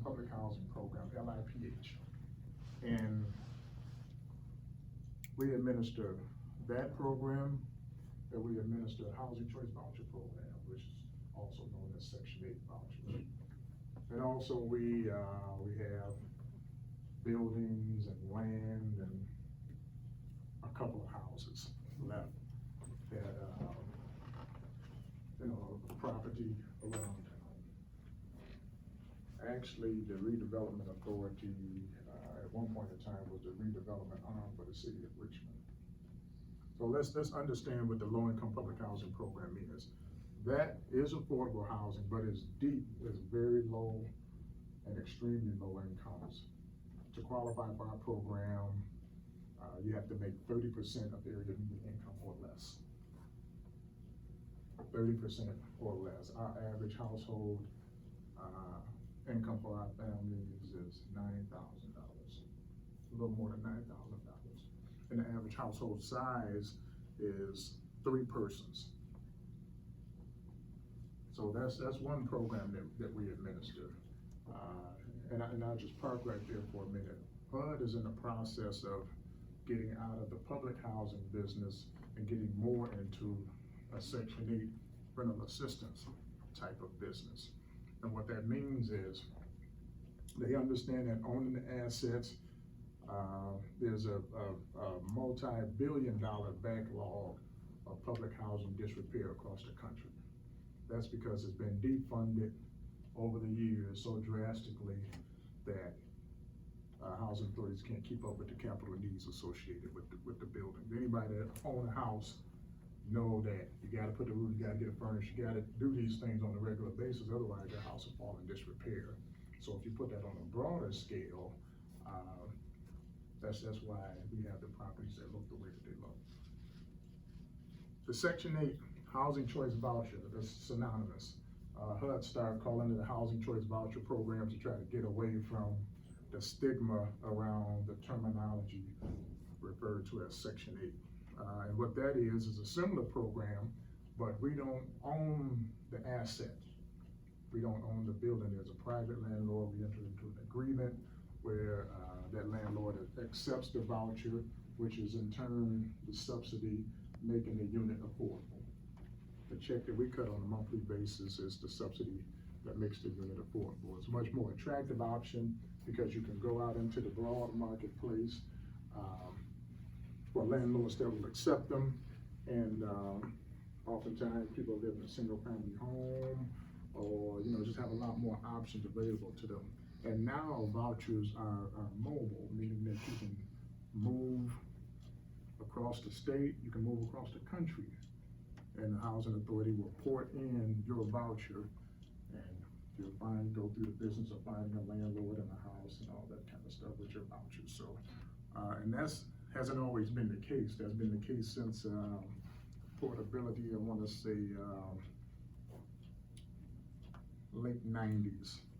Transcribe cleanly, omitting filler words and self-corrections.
Public Housing Program, LIPH. And we administer that program, and we administer a Housing Choice Voucher Program, which is also known as Section 8 vouchers. And also we have buildings and land and a couple of houses left that, property around town. Actually, the redevelopment authority, at one point in time, was the redevelopment arm for the city of Richmond. So let's understand what the low-income public housing program is. That is affordable housing, but it's very low and extremely low incomes. To qualify for our program, you have to make 30% of area median income or less. 30% or less. Our average household income for our families is $9,000, a little more than $9,000. And the average household size is 3 persons. So that's one program that we administer. And I'll just park right there for a minute. HUD is in the process of getting out of the public housing business and getting more into a Section 8 rental assistance type of business. And what that means is they understand that owning the assets, there's a multi-billion-dollar backlog of public housing disrepair across the country. That's because it's been defunded over the years so drastically that housing authorities can't keep up with the capital needs associated with the building. Anybody that owns a house know that you gotta put the roof, you gotta get it furnished, you gotta do these things on a regular basis, otherwise your house will fall in disrepair. So if you put that on a broader scale, that's why we have the properties that look the way that they look. The Section 8 Housing Choice Voucher, that's synonymous. HUD started calling it a Housing Choice Voucher Program to try to get away from the stigma around the terminology referred to as Section 8. And what that is a similar program, but we don't own the asset. We don't own the building. There's a private landlord. We enter into an agreement where that landlord accepts the voucher, which is in turn the subsidy making the unit affordable. The check that we cut on a monthly basis is the subsidy that makes the unit affordable. It's a much more attractive option because you can go out into the broad marketplace for landlords that will accept them, and oftentimes people live in a single-family home, or just have a lot more options available to them. And now vouchers are mobile, meaning that you can move across the state, you can move across the country, and the housing authority will port in your voucher, and you'll go through the business of finding a landlord and a house and all that kind of stuff with your voucher. So, and that's hasn't always been the case. That's been the case since portability, I want to say late 90s.